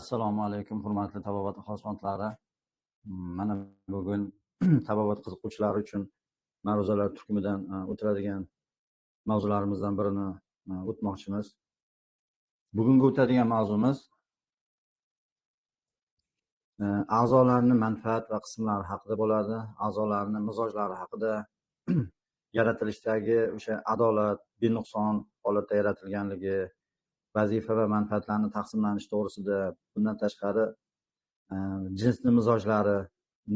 Assalomu alaykum, hurmatli tabobat ixlosmandlari. Mana bugun tabobat qiziquvchilari uchun ma'ruzalar turkumidan o'tiladigan mavzularimizdan birini o'tmoqchimiz. Bugungi o'tadigan mavzumiz a'zolarning manfaat va qismlari haqida bo'ladi. A'zolarning mizojlari haqida, yaratilishdagi o'sha adolat, benuqson holatda yaratilganligi, vazifa va manfaatlarning taqsimlanishi to'g'risida, bundan tashqari jinsni mizojlari,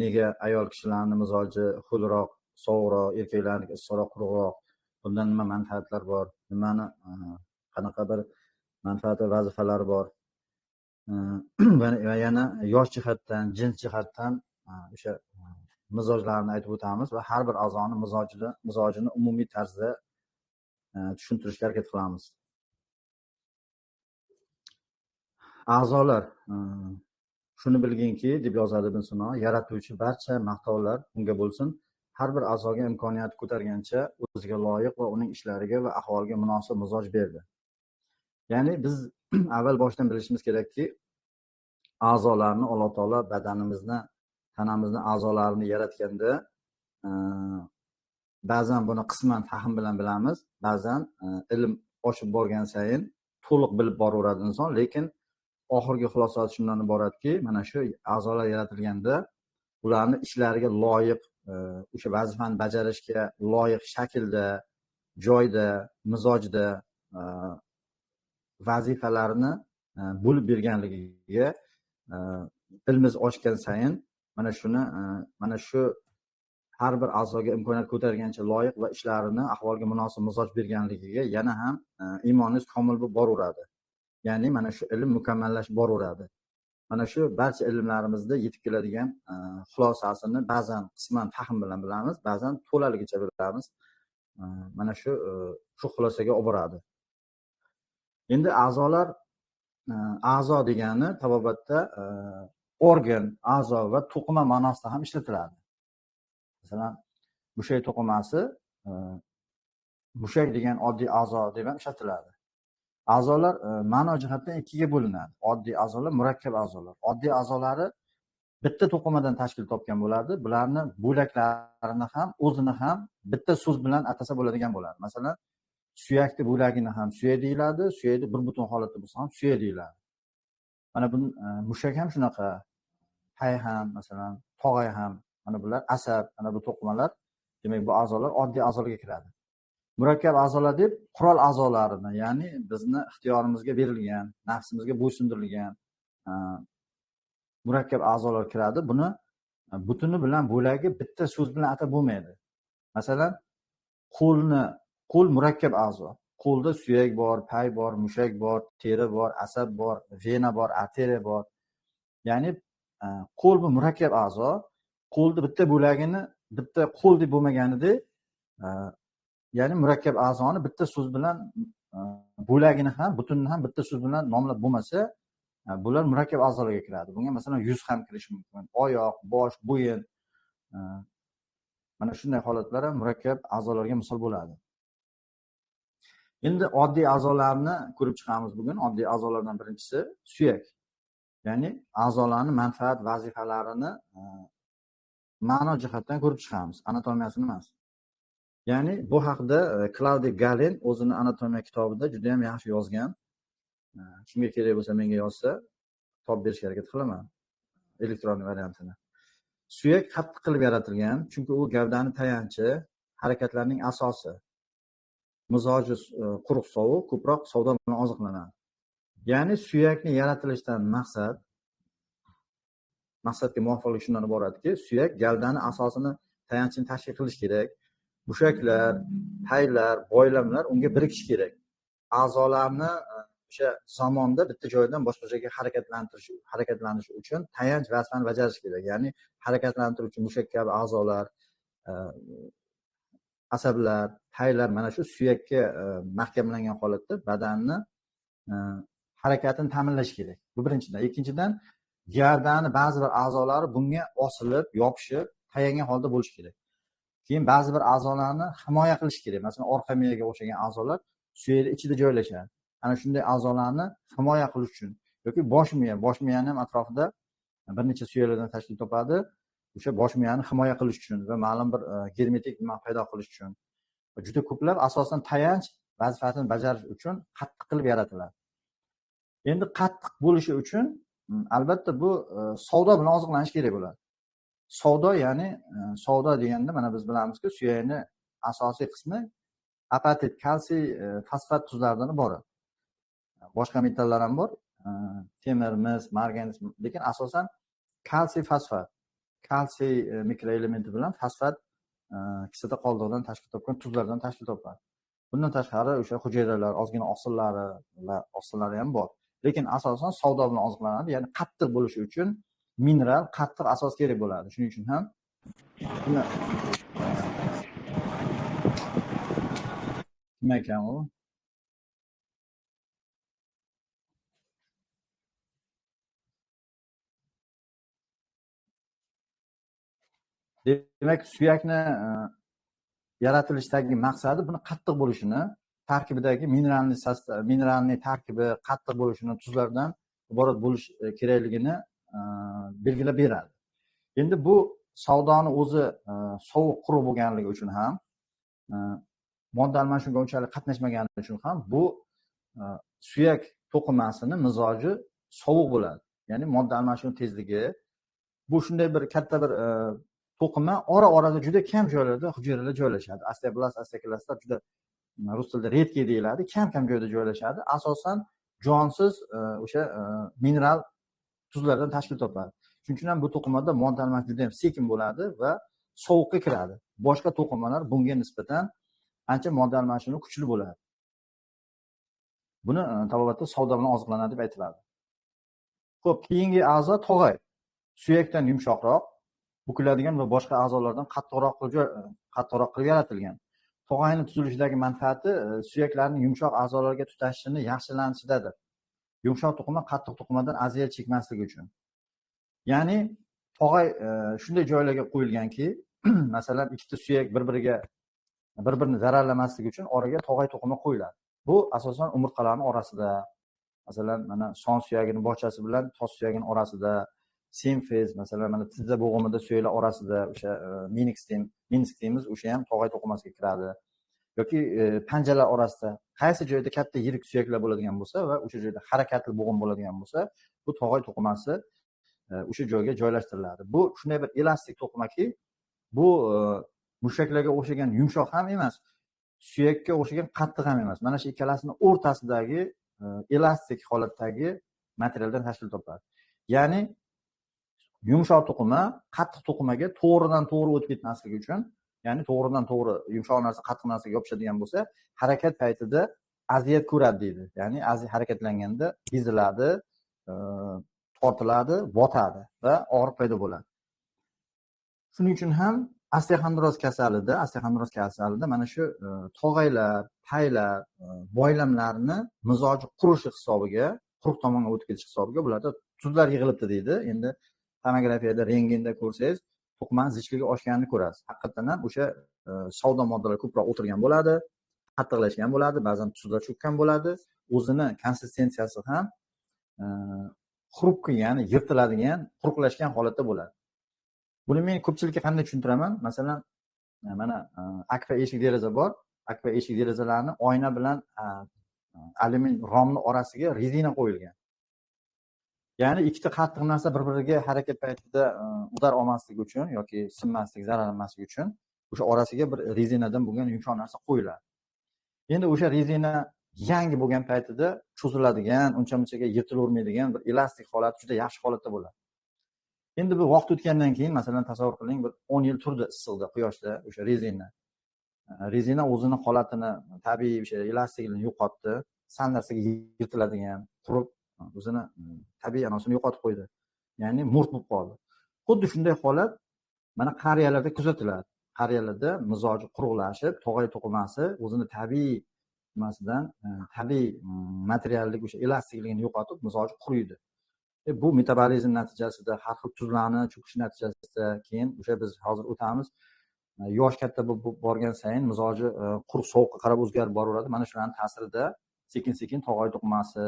nega ayol kishilarning mizoji ho'lroq, sovuqroq, erkaklarniki issiqroq, quruqroq, bundan nima manfaatlar bor, nimani qanaqa bir manfaat va vazifalari bor, va yana yosh jihatdan, jins jihatdan o'sha mizojlarni aytib o'tamiz va har bir a'zoni mizojini umumiy tarzda tushuntirishga harakat qilamiz. A'zolar shuni bilginki, deb yozadi Ibn Sino, yaratuvchi barcha maqtovlar unga bo'lsin, har bir a'zoga imkoniyat ko'targancha o'ziga loyiq va uning ishlariga va ahvoliga munosib mizoj berdi. Ya'ni biz avval boshdan bilishimiz kerakki, a'zolarni Alloh taolo badanimizni, tanamizni a'zolarini yaratganda ba'zan buni qisman fahm bilan bilamiz, ba'zan ilm oshib borgan sayin to'liq bilib boraveradi inson, lekin oxirgi xulosasi shundan iboratki, mana shu a'zolar yaratilganda ularni ishlariga loyiq, o'sha vazifani bajarishga loyiq shaklda, joyda, mizojda vazifalarni bo'lib berganligiga ilmiz oshgan sayin mana shu har bir a'zoga imkoniyat ko'targancha loyiq va ishlarini ahvolga munosib mizoj berganligiga yana ham iymoningiz komil bo'lib boraveradi. Ya'ni mana shu ilm mukammallashib boraveradi. Mana shu barcha ilmlarimizda yetib keladigan xulosasini ba'zan qisman fahm bilan bilamiz, ba'zan to'laligicha bilamiz. Mana shu xulosaga olib boradi. Endi a'zolar, a'zo degani tabobatda organ, a'zo va to'qima ma'nosida ham ishlatiladi. Masalan, mushak to'qimasi, mushak degan oddiy a'zo deb ham ishlatiladi. A'zolar ma'no jihatdan ikkiga bo'linadi. Oddiy a'zolar, murakkab a'zolar. Oddiy a'zolari bitta to'qimadan tashkil topgan bo'ladi. Bularni bo'laklarini ham, o'zini ham bitta so'z bilan atasa bo'ladigan bo'ladi. Masalan, suyakni bo'lagini ham suyak deyiladi, suyakni bir butun holatda bo'lsa ham suyak deyiladi. Mana bu mushak ham shunaqa, pay ham, masalan, tog'ay ham, mana bular asab, mana bu to'qimalar, demak bu a'zolar oddiy a'zolarga kiradi. Murakkab a'zolar deb qurol a'zolarini, ya'ni bizni ixtiyorimizga berilgan, nafsimizga bo'ysundirilgan murakkab a'zolar kiradi. Buni butuni bilan bo'lagi bitta so'z bilan atab bo'lmaydi. Masalan, qo'l murakkab a'zo. Qo'lda suyak bor, pay bor, mushak bor, teri bor, asab bor, vena bor, arteriya bor. Ya'ni qo'l bu murakkab a'zo. Qo'lda bitta bo'lagini bitta qo'l deb bo'lmaganidek, ya'ni murakkab a'zoni bitta so'z bilan bo'lagini ham, butunini ham bitta so'z bilan nomlab bo'lmasa, bular murakkab a'zolarga kiradi. Bunga masalan yuz ham kirishi mumkin, oyoq, bosh, bo'yin. Mana shunday holatlar ham murakkab a'zolarga misol bo'ladi. Endi oddiy a'zolarni ko'rib chiqamiz bugun. Oddiy a'zolardan birinchisi suyak. Ya'ni a'zolarning manfaat vazifalarini ma'no jihatdan ko'rib chiqamiz, anatomiyasini emas. Ya'ni bu haqda Claude Galen o'zini anatomiya kitobida juda ham yaxshi yozgan. Kimga kerak bo'lsa menga yozsa, topib berishga harakat qilaman elektron variantini. Suyak qattiq qilib yaratilgan, chunki u gavdaning tayanchi, harakatlarning asosi. Mizoji quruq sovuq, ko'proq savdo bilan oziqlanadi. Ya'ni suyakni yaratilishidan maqsadga muvofiq shundan iboratki, suyak gavdaning asosini, tayanchini tashkil qilish kerak. Mushaklar, paylar, boylamlar unga birikishi kerak. A'zolarni o'sha zamonda bitta joydan boshqa joyga harakatlanish uchun tayanch vazifani bajarish kerak. Ya'ni harakatlantiruvchi mushak kabi a'zolar, asablar, paylar mana shu suyakka mahkamlangan holatda badanni harakatini ta'minlash kerak. Bu birinchidan. Ikkinchidan, gavdani ba'zi bir a'zolari bunga osilib, yopishib, tayangan holda bo'lishi kerak. Keyin ba'zi bir a'zolarni himoya qilish kerak. Masalan, orqa miyaga o'xshagan a'zolar suyakning ichida joylashadi. Ana shunday a'zolarni himoya qilish uchun yoki bosh miyani ham atrofida bir necha suyaklardan tashkil topadi. O'sha bosh miyani himoya qilish uchun va ma'lum bir germetik nima paydo qilish uchun juda ko'plab asosan tayanch vazifasini bajarish uchun qattiq qilib yaratiladi. Endi qattiq bo'lishi uchun albatta bu savdo bilan oziqlanish kerak bo'ladi. Savdo ya'ni savdo deganda mana biz bilamizki, suyakni asosiy qismi apatit, kalsiy, fosfat tuzlaridan iborat. Boshqa metallar ham bor, temir, mis, marganez, lekin asosan kalsiy, fosfat, kalsiy mikroelementi bilan fosfat kislota qoldig'idan tashkil topgan tuzlardan tashkil topadi. Bundan tashqari o'sha hujayralar, ozgina oqsillari ham bor. Lekin asosan savdo bilan oziqlanadi, ya'ni qattiq bo'lishi uchun mineral, qattiq asos kerak bo'ladi. Shuning uchun ham nima ekan u? Demak, suyakni yaratilishdagi maqsadi buni qattiq bo'lishini, tarkibidagi mineralning tarkibi qattiq bo'lishini, tuzlardan iborat bo'lish kerakligini belgilab beradi. Endi bu savdoni o'zi sovuq quruq bo'lganligi uchun ham, modda almashinuvga unchalik qatnashmagani uchun ham bu suyak to'qimasini mizoji sovuq bo'ladi. Ya'ni modda almashinuv tezligi bu shunday bir katta bir to'qima orada juda kam joylarda hujayralar joylashadi. Osteoblast, osteoklastlar juda rus tilida redki deyiladi, kam joyda joylashadi. Asosan jonsiz o'sha mineral tuzlardan tashkil topadi. Shuning uchun ham bu to'qimada modda almashinuv juda ham sekin bo'ladi va sovuqqa kiradi. Boshqa to'qimalar bunga nisbatan ancha modda almashinuv kuchli bo'ladi. Buni tabobatda savdo bilan oziqlanadi deb aytiladi. Xo'p, keyingi a'zo tog'ay. Suyakdan yumshoqroq, bukiladigan va boshqa a'zolardan qattiqroq qilib yaratilgan. Tog'ayning tuzilishidagi manfaati suyaklarning yumshoq a'zolarga tutashishini yaxshilanishidadir. Yumshoq to'qima qattiq to'qimadan aziyat chekmasligi uchun. Ya'ni tog'ay shunday joylarga qo'yilganki, masalan, ikkita suyak bir-birini zararlamasligi uchun oraga tog'ay to'qima qo'yiladi. Bu asosan umurtqalarning orasida, masalan, mana son suyagini bochasi bilan tos suyagini orasida, simfez, masalan, mana tizza bo'g'imida suyaklar orasida o'sha meninx deymiz, o'sha ham tog'ay to'qimasiga kiradi. Yoki panjalar orasida qaysi joyda katta yirik suyaklar bo'ladigan bo'lsa va o'sha joyda harakatli bo'g'im bo'ladigan bo'lsa, bu tog'ay to'qimasi o'sha joyga joylashtiriladi. Bu shunday bir elastik to'qimaki, bu mushaklarga o'xshagan yumshoq ham emas, suyakka o'xshagan qattiq ham emas. Mana shu ikkalasini o'rtasidagi elastik holatdagi materialdan tashkil topadi. Ya'ni yumshoq to'qima qattiq to'qimaga to'g'ridan-to'g'ri o'tib ketmasligi uchun, ya'ni to'g'ridan-to'g'ri yumshoq narsa qattiq narsaga yopishadigan bo'lsa, harakat paytida aziyat ko'radi deydi. Ya'ni harakatlanganda eziladi, tortiladi, botadi va og'riq paydo bo'ladi. Shuning uchun ham osteoxondroz kasalida mana shu tog'aylar, paylar, boylamlarni mizoji qurishi hisobiga, quruq tomonga o'tib ketish hisobiga bularda tuzlar yig'ilibdi deydi. Endi tomografiyada, rentgenda ko'rsangiz, to'qima zichligi oshganini ko'rasiz. Haqiqatan ham o'sha savdo moddalar ko'proq o'tirgan bo'ladi, qattiqlashgan bo'ladi, ba'zan tuzlar cho'kkan bo'ladi. O'zini konsistensiyasi ham xrupki, ya'ni yirtiladigan, quruqlashgan holatda bo'ladi. Buni men ko'pchilikka qanday tushuntiraman? Masalan, mana akfa eshik deraza bor. Akfa eshik derazalarni oyna bilan alyumin romni orasiga rezina qo'yilgan. Ya'ni ikkita qattiq narsa bir-biriga harakat paytida udar olmasligi uchun yoki sinmasligi, zararlanmasligi uchun o'sha orasiga bir rezinadan bo'lgan yumshoq narsa qo'yiladi. Endi o'sha rezina yangi bo'lgan paytida cho'ziladigan, uncha-munchaga yirtilavermaydigan bir elastik holat, juda yaxshi holatda bo'ladi. Endi bu vaqt o'tgandan keyin, masalan, tasavvur qiling, bir 10 yil turdi issiqda, quyoshda o'sha rezina. Rezina o'zini holatini, tabiiy o'sha elastikligini yo'qotdi, sal narsaga yirtiladigan, qurib, o'zini tabiiy anosini yo'qotib qo'ydi. Ya'ni murt bo'lib qoldi. Xuddi shunday holat mana qariyalarda kuzatiladi. Qariyalarda mizoji quruqlashib, tog'ay to'qimasi o'zini tabiiy nimasidan, tabiiy materiallik o'sha elastikligini yo'qotib, mizoji quriydi. Bu metabolizm natijasida, har xil tuzlarni cho'kish natijasida, keyin o'sha biz hozir o'tamiz, yosh katta bo'lib borgan sayin mizoji quruq sovuqqa qarab o'zgarib boraveradi. Mana shularning ta'sirida sekin-sekin tog'ay to'qimasi,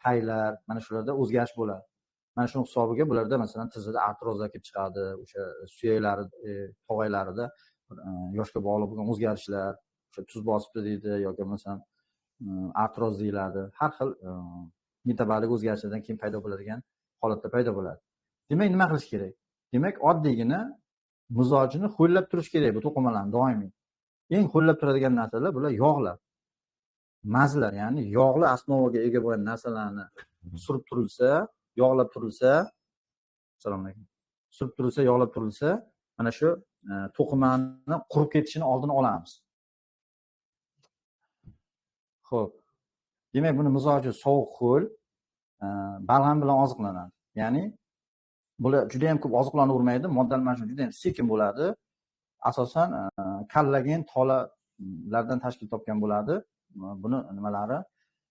paylar, mana shularda o'zgarish bo'ladi. Mana shuni hisobiga bularda masalan tizida artrozlar kelib chiqadi, o'sha suyaklari, tog'aylarida yoshga bog'liq bo'lgan o'zgarishlar, o'sha tuz bosibdi deydi yoki masalan artroz deyiladi. Har xil metabolik o'zgarishlardan keyin paydo bo'ladigan holatlar paydo bo'ladi. Demak, nima qilish kerak? Demak, oddiygina mizojini ho'llab turish kerak bu to'qimalarni doimiy. Eng ho'llab turadigan narsalar bular yog'lar. Mazlar, ya'ni yog'li osnovaga ega bo'lgan narsalarni surib turilsa, yog'lab turilsa, assalomu alaykum. Surib turilsa, yog'lab turilsa, mana shu to'qimani qurib ketishini oldini olamiz. Xo'p. Demak, buni mizoji sovuq ho'l, balg'am bilan oziqlanadi. Ya'ni bular juda ham ko'p oziqlanavermaydi, modda almashinuv juda ham sekin bo'ladi. Asosan kollagen tolalardan tashkil topgan bo'ladi. Buni nimalari,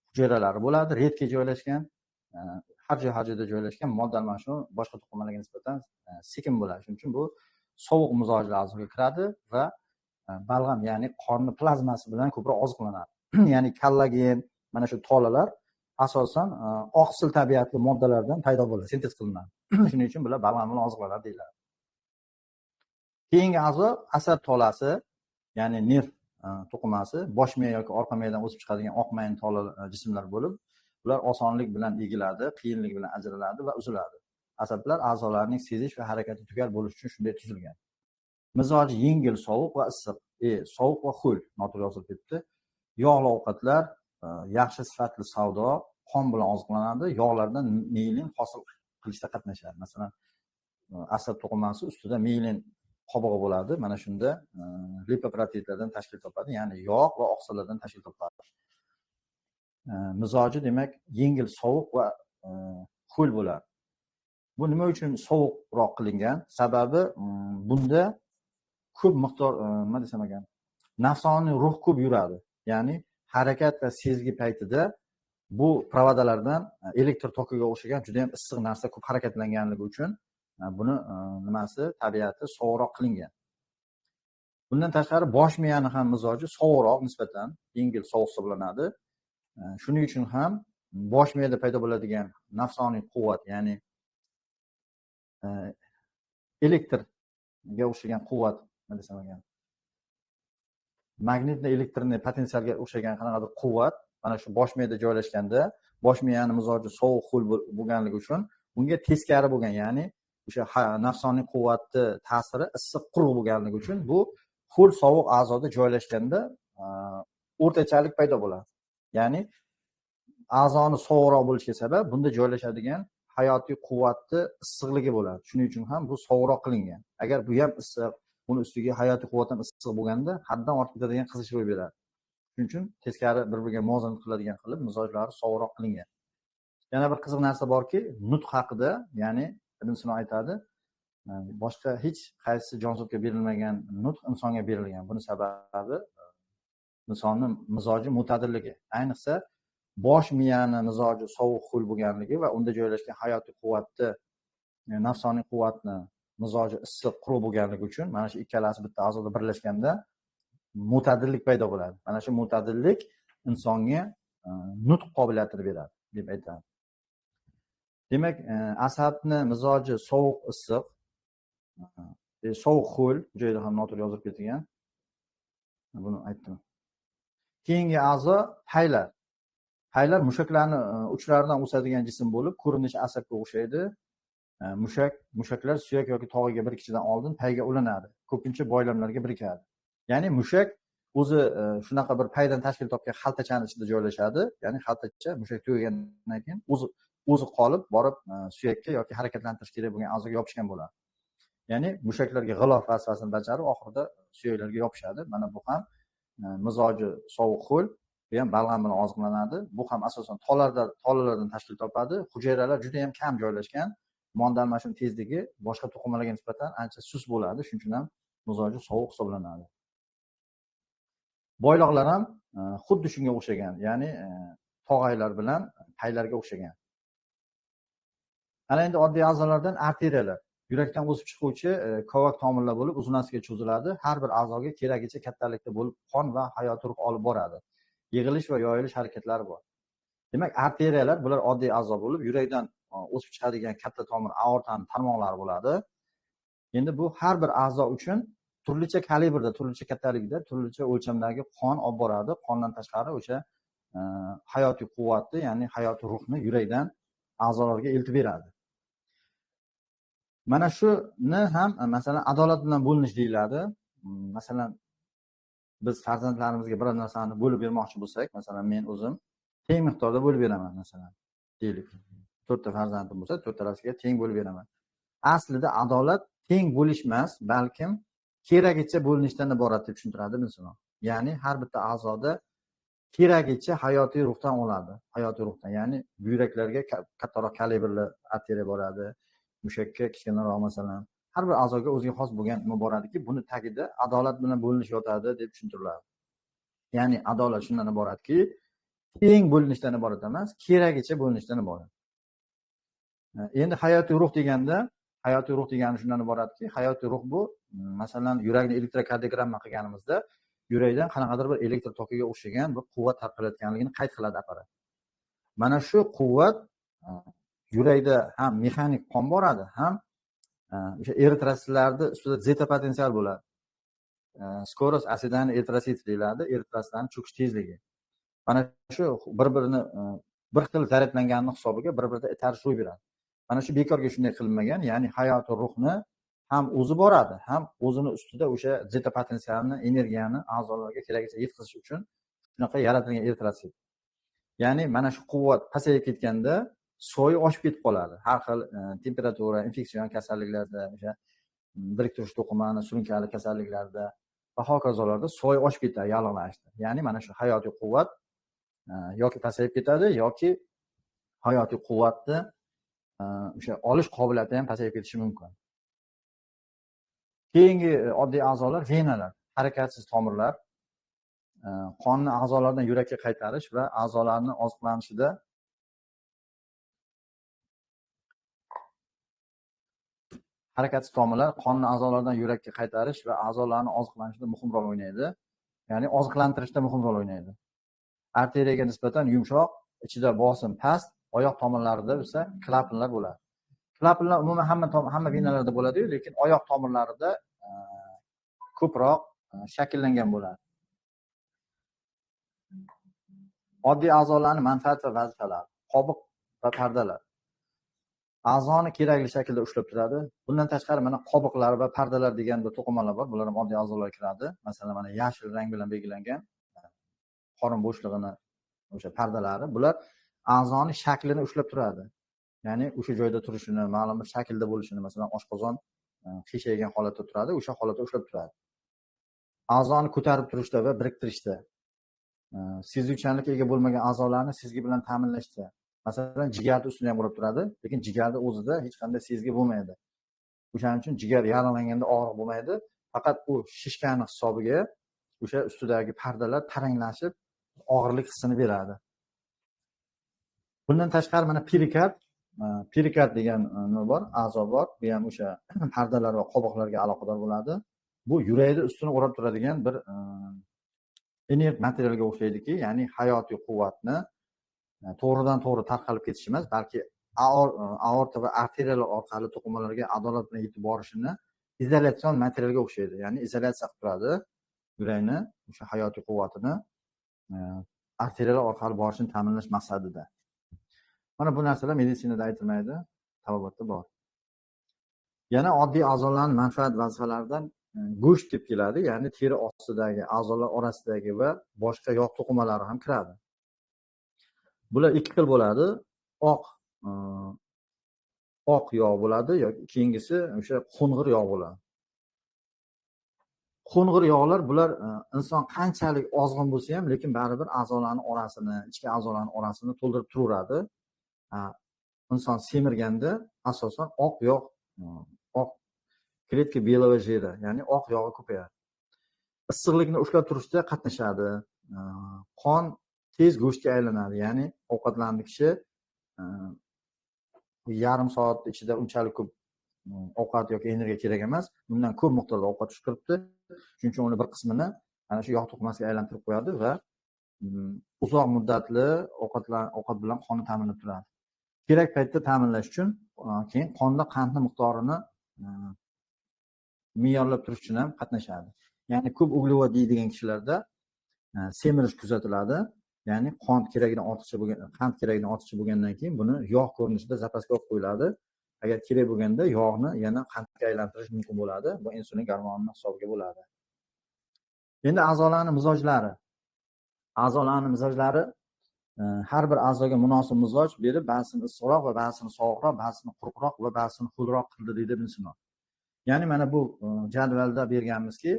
hujayralari bo'ladi, redga joylashgan, har joyda joylashgan modda almashinuv boshqa to'qimalarga nisbatan sekin bo'ladi. Shuning uchun bu sovuq mizojli a'zoga kiradi va balg'am, ya'ni qonni plazmasi bilan ko'proq oziqlanadi. Ya'ni kollagen, mana shu tolalar asosan oqsil tabiatli moddalardan paydo bo'ladi, sintez qilinadi. Shuning uchun bular balg'am bilan oziqlanadi deyiladi. Keyingi a'zo asab tolasi, ya'ni nerv to'qimasi, bosh miya yoki orqa miyadan o'sib chiqadigan oq mayin tola jismlar bo'lib, ular osonlik bilan egiladi, qiyinlik bilan ajraladi va uziladi. Asablar a'zolarning sezish va harakati tugal bo'lish uchun shunday tuzilgan. Mizoji yengil sovuq va issiq, sovuq va ho'l noto'g'ri yozilib ketdi. Yog'li ovqatlar, yaxshi sifatli savdo, qon bilan oziqlanadi, yog'lardan miyelin hosil qilishda qatnashadi. Masalan, asab to'qimasi ustida miyelin qobig'i bo'ladi. Mana shunda lipoproteinlardan tashkil topadi, ya'ni yog' va oqsillardan tashkil topadi. Mizoji demak yengil sovuq va ho'l bo'ladi. Bu nima uchun sovuqroq qilingan? Sababi bunda ko'p miqdor, nima desam ekan, nafsoniy ruh ko'p yuradi. Ya'ni harakat va sezgi paytida bu provodalardan elektr tokiga o'xshagan juda ham issiq narsa ko'p harakatlanganligi uchun buni nimasi, tabiati sovuqroq qilingan. Bundan tashqari bosh miyani ham mizoji sovuqroq, nisbatan yengil sovuq hisoblanadi. Shuning uchun ham bosh miyada paydo bo'ladigan nafsoniy quvvat, ya'ni elektrga o'xshagan quvvat, nima desam ekan, magnitli elektronli potensialga o'xshagan qanaqadir quvvat mana shu bosh miyada joylashganda, bosh miyani mizoji sovuq ho'l bo'lganligi uchun bunga teskari bo'lgan, ya'ni o'sha nafsoniy quvvatni ta'siri issiq quruq bo'lganligi uchun bu ho'l sovuq a'zoda joylashganda o'rtachalik paydo bo'ladi. Ya'ni a'zoni sovuqroq bo'lishiga sabab bunda joylashadigan hayotiy quvvatni issiqligi bo'ladi. Shuning uchun ham bu sovuqroq qilingan. Agar bu ham issiq, buni ustiga hayotiy quvvat ham issiq bo'lganda haddan ortib ketadigan qizish ro'y beradi. Shuning uchun teskari bir-biriga muvozanat qiladigan qilib mizojlari sovuqroq qilingan. Yana bir qiziq narsa borki, nutq haqida, ya'ni Ibn Sino aytadi, boshqa hech qaysi jonzotga berilmagan nutq insonga berilgan. Buning sababi insonning mizoji mo'tadilligi. Ayniqsa bosh miyani mizoji sovuq ho'l bo'lganligi va unda joylashgan hayotiy quvvatni, nafsoniy quvvatni mizoji issiq quruq bo'lganligi uchun mana shu ikkalasi bitta a'zoda birlashganda mo'tadillik paydo bo'ladi. Mana shu mo'tadillik insonga nutq qobiliyatini beradi deb aytadi. Demak, asabni mizoji sovuq issiq, sovuq ho'l, bu joyda ham noto'g'ri yozib ketilgan. Buni aytdim. Keyingi a'zo paylar. Paylar mushaklarning uchlaridan o'sadigan jism bo'lib, ko'rinishi asabga o'xshaydi. Mushaklar suyak yoki tog'iga birikishidan oldin payga ulanadi. Ko'pincha boylamlarga birikadi. Ya'ni mushak o'zi shunaqa bir paydan tashkil topgan xaltachaning ichida joylashadi. Ya'ni xaltacha mushak tugagandan keyin o'zi qolib borib suyakka yoki harakatlantirish kerak bo'lgan a'zoga yopishgan bo'ladi. Ya'ni mushaklarga g'ilof vazifasini bajarib, oxirida suyaklarga yopishadi. Mana bu ham mizoji sovuq ho'l, bu ham balg'am bilan oziqlanadi. Bu ham asosan tolalardan tashkil topadi. Hujayralar juda ham kam joylashgan. Modda almashinuv tezligi boshqa to'qimalarga nisbatan ancha sust bo'ladi. Shuning uchun ham mizoji sovuq hisoblanadi. Boyloqlar ham xuddi shunga o'xshagan, ya'ni tog'aylar bilan paylarga o'xshagan. Ana endi oddiy a'zolardan arteriyalar, yurakdan o'sib chiquvchi kovak tomirlar bo'lib, uzunasiga cho'ziladi. Har bir a'zoga keragicha kattalikda bo'lib qon va hayotiy ruh olib boradi. Yig'ilish va yoyilish harakatlari bor. Demak, arteriyalar bular oddiy a'zo bo'lib, yurakdan o'sib chiqadigan katta tomir aortani tarmoqlari bo'ladi. Endi bu har bir a'zo uchun turlicha kalibrda, turlicha kattalikda, turlicha o'lchamdagi qon olib boradi. Qondan tashqari o'sha hayotiy quvvatni, ya'ni hayotiy ruhni yurakdan a'zolarga eltib beradi. Mana shuni ham masalan adolat bilan bo'linish deyiladi. Masalan, biz farzandlarimizga bir narsani bo'lib bermoqchi bo'lsak, masalan men o'zim teng miqdorda bo'lib beraman, masalan. Deylik, 4 ta farzandim bo'lsa, 4 talasiga teng bo'lib beraman. Aslida adolat teng bo'lish emas, balkim keragicha bo'linishdan iborat deb tushuntiradi inson. Ya'ni har bitta a'zoda keragicha hayotiy ruhdan oladi. Hayotiy ruhdan, ya'ni buyraklarga kattaroq kalibrli arteriya boradi. Mushakka kichkinaroq, masalan, har bir a'zoga o'ziga xos bo'lgan nima boradiki, buni tagida adolat bilan bo'linish yotadi deb tushuntiriladi. Ya'ni adolat shundan iboratki, teng bo'linishdan iborat emas, keragicha bo'linishdan iborat. Endi hayotiy ruh deganda, hayotiy ruh degani shundan iboratki, hayotiy ruh bu, masalan, yurakni elektrokardiogramma qilganimizda, yurakdan qanaqadir bir elektr tokiga o'xshagan bir quvvat tarqalayotganligini qayd qiladi apparat. Mana shu quvvat yurakda ham mexanik qon boradi, ham o'sha eritrositlarni ustida zeta potensial bo'ladi. Skorost asidani eritrosit deyiladi, eritrositlarning cho'kish tezligi. Mana shu bir-birini bir xil zaryadlanganlik hisobiga bir-birida itarish ro'y beradi. Mana shu bekorga shunday qilinmagan, ya'ni hayotiy ruhni ham o'zi boradi, ham o'zini ustida o'sha zeta potensialni, energiyani a'zolarga keragicha yetkazish uchun shunaqa yaratilgan eritrosit. Ya'ni mana shu quvvat pasayib ketganda so'yi oshib ketib qoladi. Har xil temperatura, infeksion kasalliklarda, o'sha biriktirish to'qimani, surunkali kasalliklarda va hokazolarda so'yi oshib ketadi, yallig'lanishda. Ya'ni mana shu hayotiy quvvat yoki pasayib ketadi, yoki hayotiy quvvatni o'sha olish qobiliyati ham pasayib ketishi mumkin. Keyingi oddiy a'zolar venalar, harakatsiz tomirlar. Qonni a'zolardan yurakka qaytarish va a'zolarni oziqlanishida harakatsiz tomirlar qonni a'zolardan yurakka qaytarish va a'zolarni oziqlanishida muhim rol o'ynaydi. Ya'ni oziqlantirishda muhim rol o'ynaydi. Arteriyaga nisbatan yumshoq, ichida bosim past, oyoq tomirlarida esa klapanlar bo'ladi. Klapanlar umuman hamma venalarda bo'ladi-yu, lekin oyoq tomirlarida ko'proq shakllangan bo'ladi. Oddiy a'zolarning manfaat va vazifalari: qobiq va pardalar. A'zoni kerakli shaklda ushlab turadi. Bundan tashqari mana qobiqlar va pardalar degan bir to'qimalar bor. Bular ham oddiy a'zolarga kiradi. Masalan, mana yashil rang bilan belgilangan qorin bo'shlig'ini o'sha pardalari, bular a'zoni shaklini ushlab turadi. Ya'ni o'sha joyda turishini, ma'lum bir shaklda bo'lishini, masalan, oshqozon qiyshaygan holatda turadi, o'sha holatda ushlab turadi. A'zoni ko'tarib turishda va biriktirishda, sezuvchanlikka ega bo'lmagan a'zolarni sezgi bilan ta'minlashda, masalan, jigarni ustida ham urib turadi, lekin jigarda o'zida hech qanday sezgi bo'lmaydi. O'shaning uchun jigar yallig'langanda og'riq bo'lmaydi, faqat u shishkani hisobiga o'sha ustidagi pardalar taranglashib, og'irlik hissini beradi. Bundan tashqari mana perikard degan nima bor, a'zo bor. Bu ham o'sha pardalar va qobiqlarga aloqador bo'ladi. Bu yurakni ustini o'rab turadigan bir inert materialga o'xshaydiki, ya'ni hayotiy quvvatni to'g'ridan to'g'ri tarqalib ketishi emas, balki aorta va arteriyalar orqali to'qimalarga adolat bilan yetib borishini izolятsion materialga o'xshaydi. Ya'ni izolyatsiya qilib turadi yurakni, o'sha hayotiy quvvatini arteriyalar orqali borishini ta'minlash maqsadida. Mana bu narsalar meditsinada aytilmaydi, tabobatda bor. Yana oddiy a'zolarning manfaat vazifalaridan go'sht deb keladi, ya'ni teri ostidagi a'zolar orasidagi va boshqa yog' to'qimalari ham kiradi. Bular ikki xil bo'ladi. Oq yog' bo'ladi yoki keyingisi o'sha qo'ng'ir yog' bo'ladi. Qo'ng'ir yog'lar bular inson qanchalik ozg'in bo'lsa ham, lekin baribir a'zolarning orasini, ichki a'zolarning orasini to'ldirib turaveradi. Inson semirganda asosan oq yog', oq kletka белого жира, ya'ni oq yog'i ko'payadi. Issiqlikni ushlab turishda qatnashadi. Qon tez go'shtga aylanadi, ya'ni ovqatlandi kishi yarim soat ichida unchalik ko'p ovqat yoki energiya kerak emas. Bundan ko'p miqdorda ovqat tushib turibdi. Shuning uchun uni bir qismini ana shu yog' to'qimasiga aylantirib qo'yadi va uzoq muddatli ovqat bilan qonni ta'minlab turadi. Kerak paytda ta'minlash uchun keyin qonda qandni miqdorini me'yorlab turish uchun ham qatnashadi. Ya'ni ko'p uglevod yeydigan kishilarda semirish kuzatiladi. Ya'ni qand keragidan ortiqcha bo'lgandan keyin buni yog' ko'rinishida zapaska olib qo'yiladi. Agar kerak bo'lganda yog'ni yana qandga aylantirish mumkin bo'ladi. Bu insulin gormoni hisobiga bo'ladi. Endi a'zolarning mizojlari har bir a'zoga munosib mizoj berib, ba'zisini issiqroq va ba'zisini sovuqroq, ba'zisini quruqroq va ba'zisini ho'lroq qildi deydi Ibn Sino. Ya'ni mana bu jadvalda berganmizki,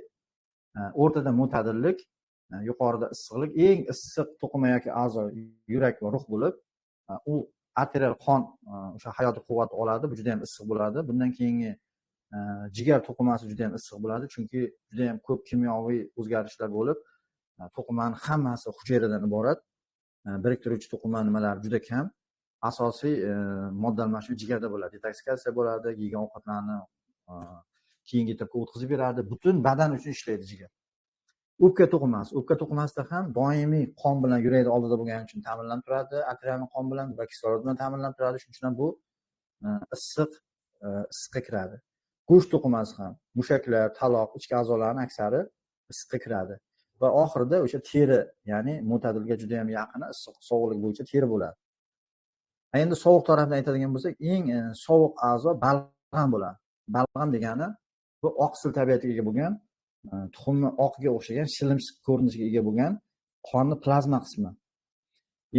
o'rtada mo'tadillik, yuqorida issiqlik, eng issiq to'qima yoki a'zo yurak va ruh bo'lib, u arterial qon o'sha hayotiy quvvat oladi, bu juda ham issiq bo'ladi. Bundan keyingi jigar to'qimasi juda ham issiq bo'ladi, chunki juda ham ko'p kimyoviy o'zgarishlar bo'lib, to'qimaning hammasi hujayradan iborat. Biriktiruvchi to'qima nimalari juda kam. Asosiy modda almashuv jigarda bo'ladi. Detoksikatsiya bo'ladi, yegan ovqatlarni keyingi etapga o'tkazib beradi. Butun badan uchun ishlaydi jigar. O'pka to'qimasida ham doimiy qon bilan yurakni oldida bo'lgani uchun ta'minlanib turadi, arterial qon bilan va kislorod bilan ta'minlanib turadi. Shuning uchun ham bu issiqqa kiradi. Go'sht to'qimasi ham mushaklar, taloq, ichki a'zolarning aksari issiqqa kiradi. Va oxirida o'sha teri, ya'ni mo'tadilga juda ham yaqini issiq sovuqlik bo'yicha teri bo'ladi. Endi sovuq tarafdan aytadigan bo'lsak, eng sovuq a'zo balg'am bo'ladi. Balg'am degani bu oqsil tabiatiga ega bo'lgan, tuxumni oqiga o'xshagan shilimshiq ko'rinishga ega bo'lgan qonni plazma qismi.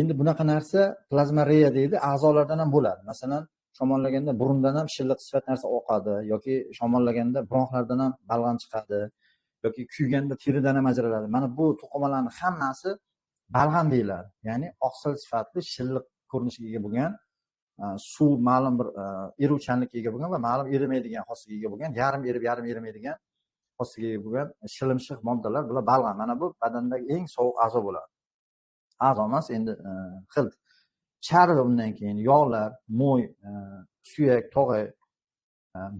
Endi bunaqa narsa plazmareya deydi, a'zolardan ham bo'ladi. Masalan, shamollaganda burundan ham shilliq sifat narsa oqadi yoki shamollaganda bronxlardan ham balg'am chiqadi yoki kuyganda teridan ham ajraladi. Mana bu to'qimalarning hammasi balg'am deyiladi. Ya'ni oqsil sifatli shilliq ko'rinishga ega bo'lgan, suv ma'lum bir eruvchanlikka ega bo'lgan va ma'lum erimaydigan xossasiga ega bo'lgan, yarim erib, yarim erimaydigan xossasiga ega bo'lgan shilimshiq moddalar, bular balg'am. Mana bu bandagi eng sovuq a'zo bo'ladi. A'zo emas, endi xilt. Charv, undan keyin yog'lar, mo'y, suyak, tog'ay,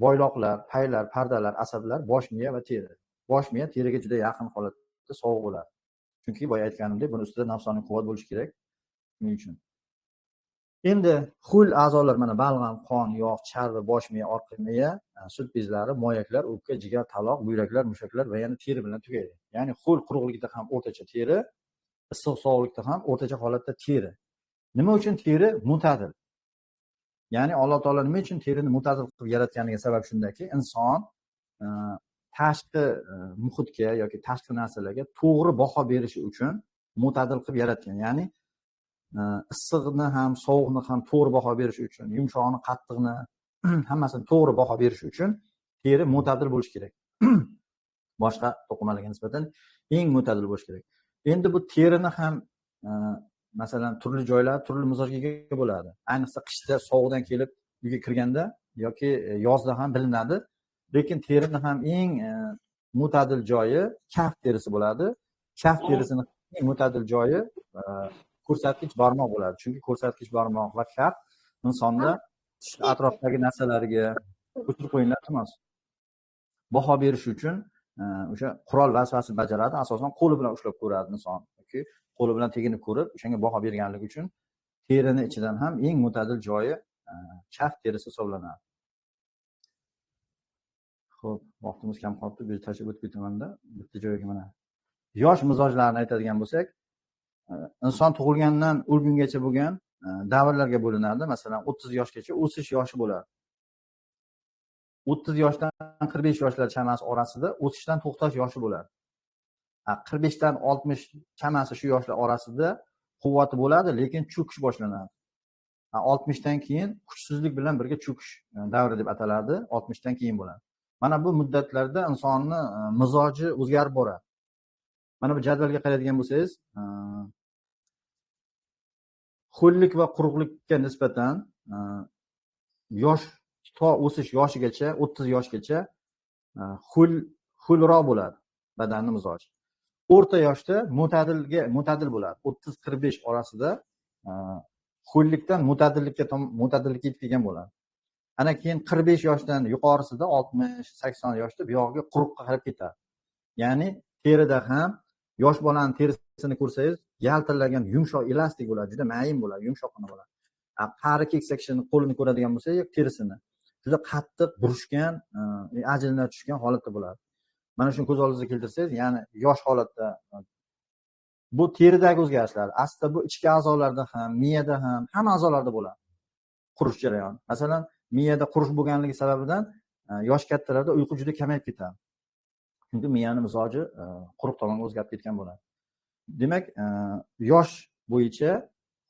boyloqlar, paylar, pardalar, asablar, bosh miya va teri. Bosh miya teriga juda yaqin holatda sovuq bo'ladi. Chunki boya aytganimdek, buni ustida nafsoniy quvvat bo'lishi kerak. Shuning uchun. Endi xul a'zolar mana balg'am, qon, yog', charv, bosh miya, orqa miya, sut bezlari, moyaklar, o'pka, jigar, taloq, buyraklar, mushaklar va yana teri bilan tugaydi. Ya'ni xul quruqlikda ham o'rtacha teri, issiq sovuqlikda ham o'rtacha holatda teri. Nima uchun teri mo'tadil? Ya'ni Alloh taolo nima uchun terini mo'tadil qilib yaratganiga sabab shundaki, inson tashqi muhitga yoki tashqi narsalarga to'g'ri baho berishi uchun mo'tadil qilib yaratgan. Ya'ni issiqni ham, sovuqni ham to'g'ri baho berish uchun, yumshoqni, qattiqni hammasini to'g'ri baho berish uchun teri mo'tadil bo'lishi kerak. Boshqa to'qimalarga nisbatan eng mo'tadil bo'lishi kerak. Endi bu terini ham masalan turli joylar turli mizojga ega bo'ladi. Ayniqsa qishda sovuqdan kelib uyga kirganda yoki yozda ham bilinadi. Lekin terini ham eng mo'tadil joyi kaf terisi bo'ladi. Kaf terisining eng mo'tadil joyi ko'rsatkich barmoq bo'ladi. Chunki ko'rsatkich barmoq va kaf insonda atrofdagi narsalarga o'tirib qo'yinglar emas. Baho berish uchun o'sha qurol vazifasini bajaradi. Asosan qo'li bilan ushlab ko'radi inson. Yoki qo'li bilan teginib ko'rib, o'shanga baho berganligi uchun terini ichidan ham eng mo'tadil joyi kaf terisi hisoblanadi. Xo'p, vaqtimiz kam qoldi. Bu yerda tashlab o'tib ketaman-da. Bitta joyga mana yosh mizojlarni aytadigan bo'lsak, inson tug'ilgandan o'lgungacha bo'lgan davrlarga bo'linadi. Masalan, 30 yoshgacha o'sish yoshi bo'ladi. 30 yoshdan 45 yoshlar chamasi orasida o'sishdan to'xtash yoshi bo'ladi. 45 dan 60 chamasi shu yoshlar orasida quvvati bo'ladi, lekin cho'kish boshlanadi. 60 dan keyin kuchsizlik bilan birga cho'kish davri deb ataladi. 60 dan keyin bo'ladi. Mana bu muddatlarda insonning mizoji o'zgarib boradi. Mana bu jadvalga qaraydigan bo'lsangiz, xo'llik va quruqlikka nisbatan yosh to o'sish yoshigacha 30 yoshgacha xo'lroq bo'ladi badanning mizoji. O'rta yoshda mo'tadil bo'ladi. 30-45 orasida xo'llikdan mo'tadillikka yetib kelgan bo'ladi. Ana keyin 45 yoshdan yuqorisida 60-80 yoshda bu yog'iga quruqqa qarab ketadi. Ya'ni terida ham yosh bolaning terisini ko'rsangiz yaltiragan yumshoq elastik bo'ladi, juda mayin bo'ladi, yumshoqqina bo'ladi. Qari keksa kishini qo'lini ko'radigan bo'lsak, terisini juda qattiq burishgan, ajinlar tushgan holatda bo'ladi. Mana shuni ko'z oldingizga keltirsangiz, ya'ni yosh holatda bu teridagi o'zgarishlar, aslida bu ichki a'zolarda ham, miyada ham, hamma a'zolarda bo'ladi. Qurish jarayoni. Masalan, miyada qurish bo'lganligi sababidan yosh kattalarda uyqu juda kamayib ketadi. Chunki miyani mizoji quruq tomonga o'zgarib ketgan bo'ladi. Demak, yosh bo'yicha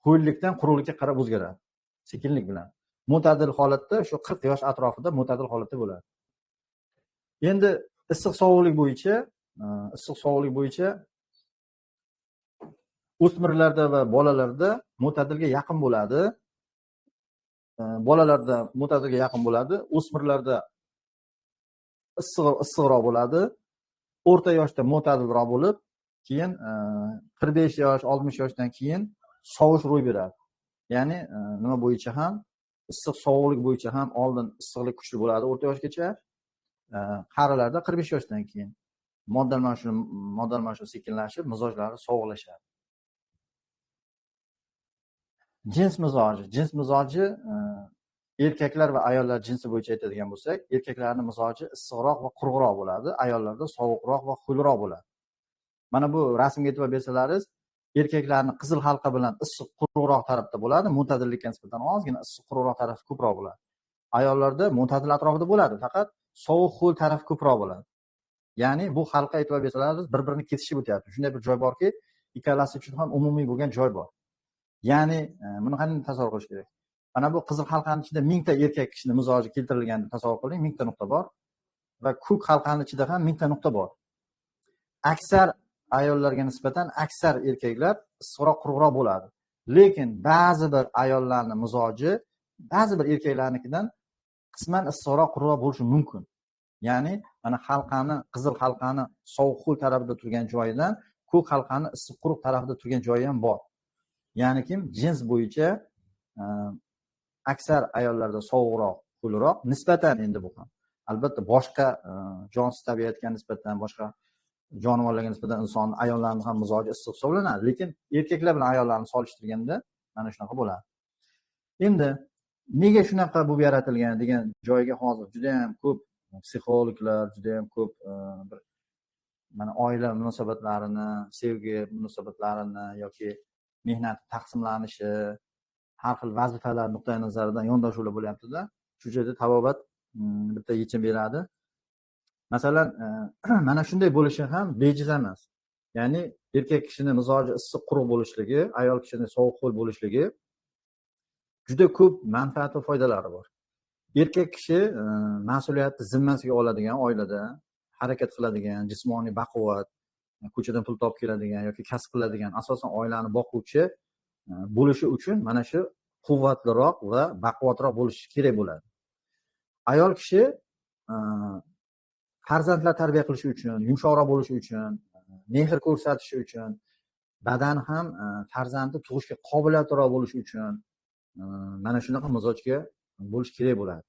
ho'llikdan quruqlikka qarab o'zgaradi. Sekinlik bilan. Mo'tadil holatda shu 40 yosh atrofida mo'tadil holatda bo'ladi. Endi issiq sovuqlik bo'yicha o'smirlarda va bolalarda mo'tadilga yaqin bo'ladi. Bolalarda mo'tadilga yaqin bo'ladi, o'smirlarda issiqroq bo'ladi. O'rta yoshda mo'tadilroq bo'lib, keyin 45 yosh, 60 yoshdan keyin sovish ro'y beradi. Ya'ni nima bo'yicha ham, issiq sovuqlik bo'yicha ham oldin issiqlik kuchli bo'ladi o'rta yoshgacha. Qarilarda 45 yoshdan keyin modda almashuv sekinlashib, mizojlari sovuqlashadi. Jins mizoji erkaklar va ayollar jinsi bo'yicha aytadigan bo'lsak, erkaklarning mizoji issiqroq va quruqroq bo'ladi, ayollarda sovuqroq va ho'lroq bo'ladi. Mana bu rasmga e'tibor bersalaringiz, erkaklarning qizil halqa bilan issiq quruqroq tarafda bo'ladi, mo'tadillikka nisbatan ozgina issiq quruqroq tarafi ko'proq bo'ladi. Ayollarda mo'tadil atrofida bo'ladi, faqat sovuq ho'l taraf ko'proq bo'ladi. Ya'ni bu halqa e'tibor bersalaringiz, bir-birini kesishib o'tyapti. Shunday bir joy borki, ikkalasi uchun ham umumiy bo'lgan joy bor. Ya'ni buni qanday tasavvur qilish kerak? Mana bu qizil halqaning ichida 1000 ta erkak kishining mizoji keltirilganini tasavvur qiling, 1000 ta nuqta bor va ko'k halqaning ichida ham 1000 ta nuqta bor. Aksar ayollarga nisbatan aksar erkaklar issiqroq, quruqroq bo'ladi. Lekin ba'zi bir ayollarning mizoji ba'zi bir erkaklarnikidan qisman issiqroq, quruqroq bo'lishi mumkin. Ya'ni mana qizil halqani sovuq ho'l tarafida turgan joyidan ko'k halqani issiq quruq tarafida turgan joyi ham bor. Ya'ni jins bo'yicha aksar ayollarda sovuqroq, ho'lroq nisbatan endi bu ham. Albatta boshqa jonsiz tabiatga nisbatan, boshqa jonivorlarga nisbatan inson ayollarning ham mizoji issiq hisoblanadi, lekin erkaklar bilan ayollarni solishtirganda mana shunaqa bo'ladi. Endi nega shunaqa bo'lib yaratilgan degan joyga hozir juda ham ko'p psixologlar, juda ham ko'p bir mana oila munosabatlarini, sevgi munosabatlarini yoki mehnat taqsimlanishi, har xil vazifalar nuqtai nazaridan yondashuvlar bo'lyapti-da. Shu yerda tabobat bitta yechim beradi. Masalan, mana shunday bo'lishi ham bejiz emas. Ya'ni erkak kishining mizoji issiq quruq bo'lishligi, ayol kishining sovuq ho'l bo'lishligi juda ko'p manfaat va foydalari bor. Erkak kishi mas'uliyatni zimmasiga oladigan, oilada harakat qiladigan, jismoniy baquvvat, ko'chadan pul topib keladigan yoki kasb qiladigan, asosan oilani boquvchi bo'lishi uchun mana shu quvvatliroq va baquvvatroq bo'lishi kerak bo'ladi. Ayol kishi farzandlar tarbiya qilishi uchun, yumshoqroq bo'lishi uchun, mehr ko'rsatishi uchun, badan ham farzandni tug'ishga qobiliyatliroq bo'lishi uchun mana shunaqa mizojga bo'lish kerak bo'ladi.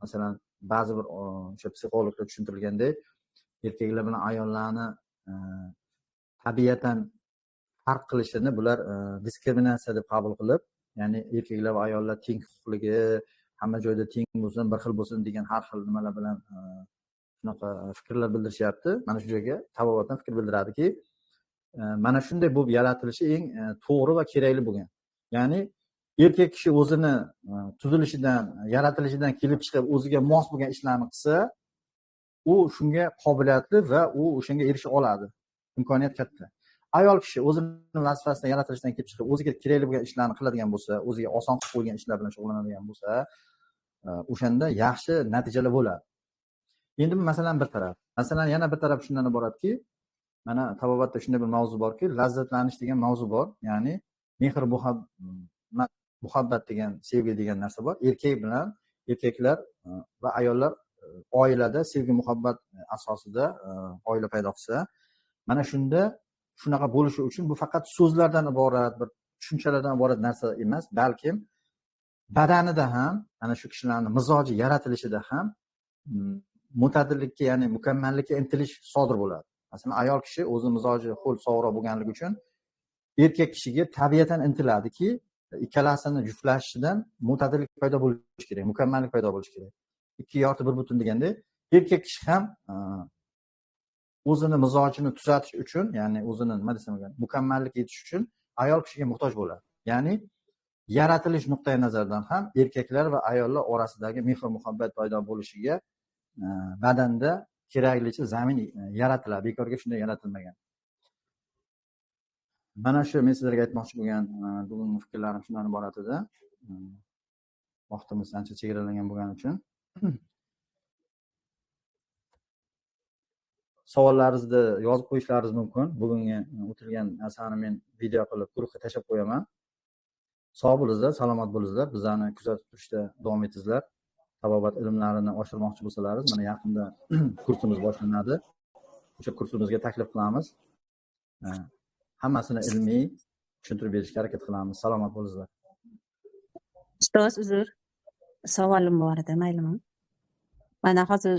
Masalan, ba'zi bir o'sha psixologlar tushuntirgandek, erkaklar bilan ayollarni tabiatan farq qilishini bular diskriminatsiya deb qabul qilib, ya'ni erkaklar va ayollar teng huquqligi, hamma joyda teng bo'lsin, bir xil bo'lsin degan har xil nimalar bilan shunaqa fikrlar bildirishyapti. Mana shu joyga tabobatdan fikr bildiradiki, mana shunday bo'lib yaratilishi eng to'g'ri va kerakli bo'lgan. Ya'ni erkak kishi o'zini tuzilishidan, yaratilishidan kelib chiqib o'ziga mos bo'lgan ishlarni qilsa, u shunga qobiliyatli va u o'shanga erisha oladi. Imkoniyat katta. Ayol kishi o'zining vazifasidan yaratilishidan kelib chiqib o'ziga kerakli bo'lgan ishlarni qiladigan bo'lsa, o'ziga oson qilib qo'ygan ishlar bilan shug'ullanadigan bo'lsa, o'shanda yaxshi natijalar bo'ladi. Endi bu masalan bir taraf. Masalan, yana bir taraf shundan iboratki, mana tabobatda shunday bir mavzu borki, lazzatlanish degan mavzu bor. Ya'ni mehr, muhabbat degan, sevgi degan narsa bor. Erkaklar va ayollar oilada sevgi, muhabbat asosida oila paydo qilsa, mana shunda shunaqa bo'lishi uchun bu faqat so'zlardan iborat, bir tushunchalardan iborat narsa emas, balkim badanida ham, ana shu kishilarning mizoji yaratilishida ham mo'tadillikka, ya'ni mukammallikka intilish sodir bo'ladi. Masalan, ayol kishi o'zi mizoji ho'l, sovuqroq bo'lganligi uchun erkak kishiga tabiatan intiladiki, ikkalasini juftlashishidan mo'tadillik paydo bo'lishi kerak, mukammallik paydo bo'lishi kerak. 2 yorti 1 butun deganda, erkak kishi ham o'zini mizojini tuzatish uchun, ya'ni o'zini nima desam ekan, mukammallikka yetish uchun ayol kishiga muhtoj bo'ladi. Ya'ni yaratilish nuqtai nazaridan ham erkaklar va ayollar orasidagi mehr muhabbat paydo bo'lishiga badanda keraklicha zamin yaratiladi. Bekorga shunday yaratilmagan. Mana shu men sizlarga aytmoqchi bo'lgan bugungi fikrlarim shundan iborat edi. Vaqtimiz ancha chegaralangan bo'lgani uchun savollaringizni yozib qo'yishlaringiz mumkin. Bugungi o'tilgan narsani men video qilib guruhga tashlab qo'yaman. Sog' bo'linglar, salomat bo'linglar. Bizlarni kuzatib turishda davom etingizlar. Tabobat ilmlarini oshirmoqchi bo'lsalaringiz, mana yaqinda kursimiz boshlanadi. O'sha kursimizga taklif qilamiz. Hammasini ilmiy tushuntirib berishga harakat qilamiz. Salomat bo'linglar. Ustoz, uzr. Savolim bor edi, maylimi? Mana hozir